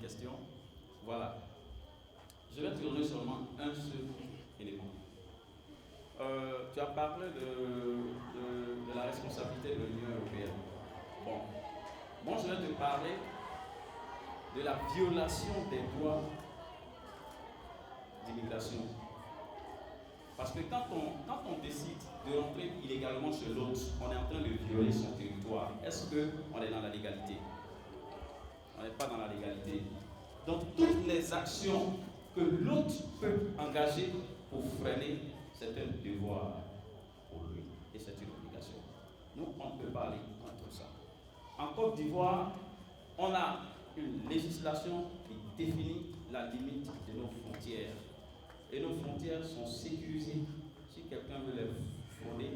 questions. Voilà. Je vais te donner seulement un seul élément. Tu as parlé de la responsabilité de l'Union européenne. Bon. Moi, je vais te parler de la violation des droits d'immigration. Parce que quand on décide de rentrer illégalement chez l'autre, on est en train de violer son territoire. Est-ce qu'on est dans la légalité? On n'est pas dans la légalité. Donc, toutes les actions que l'autre peut engager pour freiner, c'est un devoir pour lui et c'est une obligation. Nous, on ne peut pas aller contre ça. En Côte d'Ivoire, on a une législation qui définit la limite de nos frontières. Et nos frontières sont sécurisées. Si quelqu'un veut les frauder,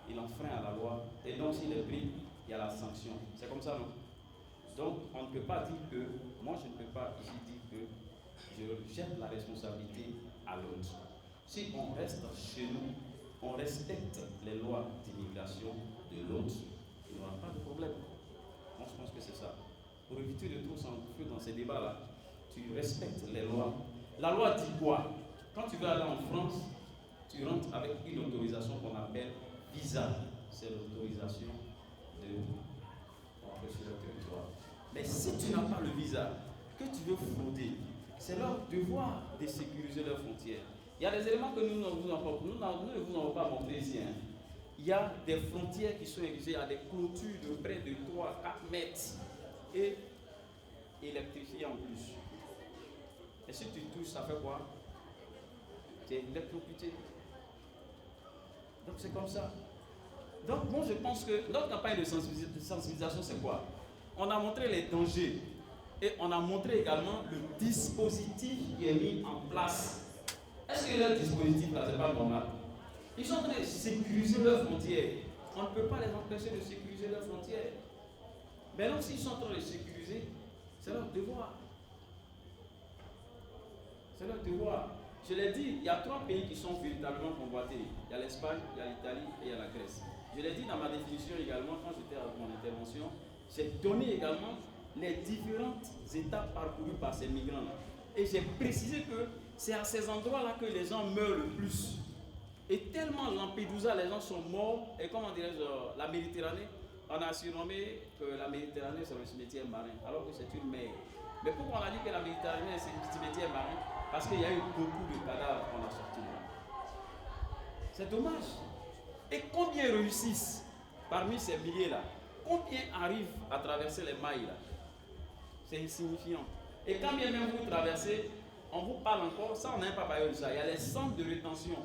il enfreint à la loi. Et donc, s'il est pris, il y a la sanction. C'est comme ça, non? Donc, on ne peut pas dire que, moi je ne peux pas ici dire que je jette la responsabilité à l'autre. Si on reste chez nous, on respecte les lois d'immigration de l'autre, il n'y aura pas de problème. Moi, je pense que c'est ça. Pour éviter de tout s'engouffrer dans ces débats-là, tu respectes les lois. La loi dit quoi? Quand tu veux aller en France, tu rentres avec une autorisation qu'on appelle visa. C'est l'autorisation de rentrer sur le territoire. Mais si tu n'as pas le visa, que tu veux frauder, c'est leur devoir de sécuriser leurs frontières. Il y a des éléments que nous ne vous avons pas montrés ici. Hein. Il y a des frontières qui sont érigées à des clôtures de près de 3-4 mètres et électrifiées en plus. Et si tu touches, ça fait quoi? Tu es électrocuté. Donc c'est comme ça. Donc moi je pense que notre campagne de sensibilisation, c'est quoi? On a montré les dangers et on a montré également le dispositif qui est mis en place. Est-ce que le dispositif là, c'est pas normal? Ils sont en train de sécuriser leurs frontières. On ne peut pas les empêcher de sécuriser leurs frontières. Mais donc s'ils sont en train de les sécuriser, c'est leur devoir. C'est leur devoir. Je l'ai dit, il y a 3 pays qui sont véritablement convoités. Il y a l'Espagne, il y a l'Italie et il y a la Grèce. Je l'ai dit dans ma définition également quand j'étais avec mon intervention. J'ai donné également les différentes étapes parcourues par ces migrants-là. Et j'ai précisé que c'est à ces endroits-là que les gens meurent le plus. Et tellement Lampedusa, les gens sont morts. Et comment dirais-je, la Méditerranée, on a surnommé que la Méditerranée c'est le cimetière marin, alors que c'est une mer. Mais pourquoi on a dit que la Méditerranée c'est un cimetière marin? Parce qu'il y a eu beaucoup de cadavres qu'on a sortis là. C'est dommage. Et combien réussissent parmi ces milliers-là? Combien arrivent à traverser les mailles là? C'est insignifiant. Et quand bien même vous traversez, on vous parle encore, ça on n'a pas parlé de ça. Il y a les centres de rétention.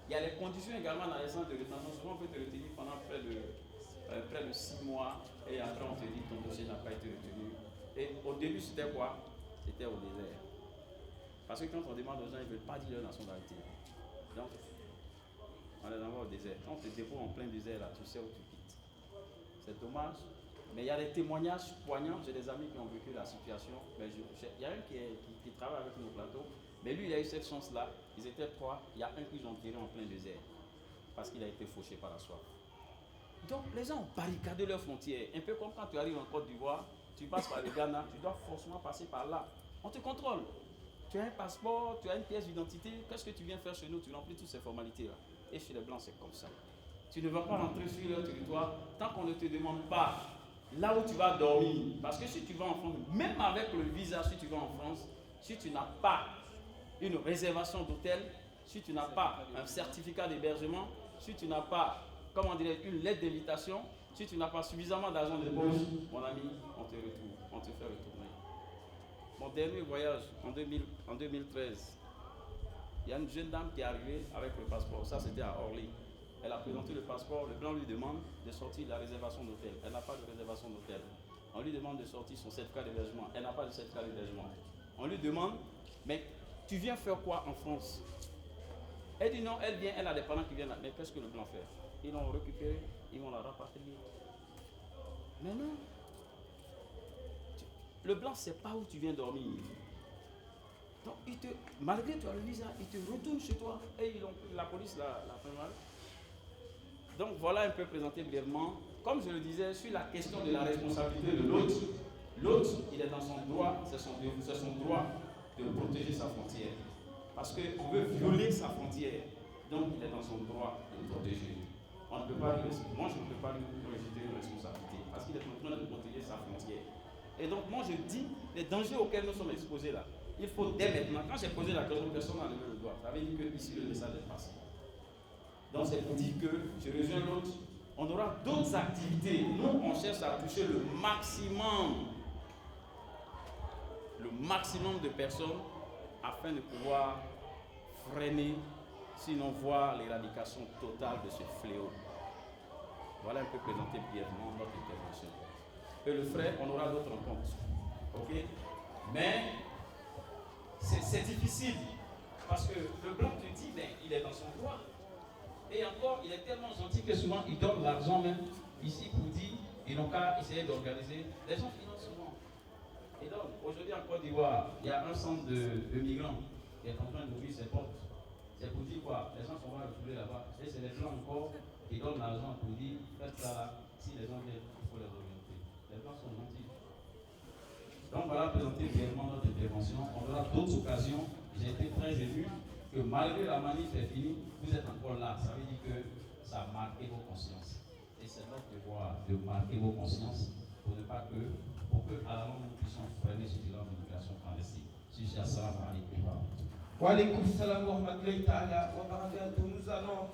Il y a les conditions également dans les centres de rétention. Souvent on peut te retenir pendant près de 6 mois et après on te dit que ton dossier n'a pas été retenu. Et au début c'était quoi? C'était au désert. Parce que quand on demande aux gens, ils ne veulent pas dire leur nationalité. Donc, on les envoie au désert. Quand on te dépose en plein désert, là, tu sais où tu quittes. C'est dommage. Mais il y a des témoignages poignants. J'ai des amis qui ont vécu la situation. Mais il y a un qui travaille avec nos plateaux. Mais lui, il a eu cette chance-là. Ils étaient 3. Il y a un qu'ils ont tiré en plein désert. Parce qu'il a été fauché par la soif. Donc, les gens ont barricadé leurs frontières. Un peu comme quand tu arrives en Côte d'Ivoire, tu passes par le Ghana, tu dois forcément passer par là. On te contrôle. Tu as un passeport, tu as une pièce d'identité. Qu'est-ce que tu viens faire chez nous? Tu remplis toutes ces formalités-là. Et chez les Blancs, c'est comme ça. Tu ne vas pas rentrer sur leur territoire tant qu'on ne te demande pas là où tu vas dormir. Parce que si tu vas en France, même avec le visa, si tu vas en France, si tu n'as pas une réservation d'hôtel, si tu n'as pas un certificat d'hébergement, si tu n'as pas, comment dire, une lettre d'invitation, si tu n'as pas suffisamment d'argent de poche, mon ami, on te fait retourner. Mon dernier voyage en 2013, il y a une jeune dame qui est arrivée avec le passeport. Ça, c'était à Orly. Elle a présenté le passeport. Le blanc lui demande de sortir de la réservation d'hôtel. Elle n'a pas de réservation d'hôtel. On lui demande de sortir son certificat d'hébergement. Elle n'a pas de certificat d'hébergement. On lui demande, mais tu viens faire quoi en France? Elle dit non, elle vient, elle a des parents qui viennent là. Mais qu'est-ce que le blanc fait? Ils l'ont récupéré, ils vont la rapatrier. Mais non. Le blanc ne sait pas où tu viens dormir. Donc, malgré toi le visa, il te retourne chez toi et la police l'a fait mal. Donc, voilà un peu présenté brièvement. Comme je le disais, sur la question de la responsabilité de l'autre, L'autre, il est dans son droit, c'est son droit de protéger sa frontière. Parce qu'on veut violer sa frontière. Donc il est dans son droit de protéger. On ne peut pas moi je ne peux pas lui rejeter une responsabilité. Parce qu'il est en train de protéger sa frontière. Et donc moi je dis, les dangers auxquels nous sommes exposés là, il faut dès maintenant, quand j'ai posé la question, personne n'a levé le doigt. Ça veut dire que ici le message est passé. Donc c'est pour dire que, je rejoins l'autre, on aura d'autres activités. Nous, on cherche à toucher le maximum de personnes afin de pouvoir freiner, sinon voir l'éradication totale de ce fléau. Voilà un peu présenter brièvement notre intervention. Et le frère, on aura d'autres rencontres. Ok? Mais c'est difficile parce que le blanc te dit, mais il est dans son droit. Et encore, il est tellement gentil que souvent il donne l'argent même ici pour dire, ils n'ont qu'à essayer d'organiser. Les gens financent souvent. Et donc, aujourd'hui en Côte d'Ivoire, il y a un centre de migrants qui est en train d'ouvrir ses portes. C'est pour dire quoi? Les gens sont là retrouver là-bas. Et c'est les blancs encore qui donnent l'argent pour dire, faites ça là, si les gens viennent, il faut les orienter. Les blancs sont gentils. Donc voilà, présenter brièvement notre intervention. On aura d'autres occasions. J'ai été très ému que malgré la manif est finie, vous êtes encore là. Ça veut dire que ça a marqué vos consciences. Et c'est notre devoir de marquer vos consciences pour que à la longue nous puissions freiner ce bilan d'immigration clandestine. Assalamu alaikum. Wa alaikum salam wa rahmatullahi ta'ala wa barakatuh. Nous allons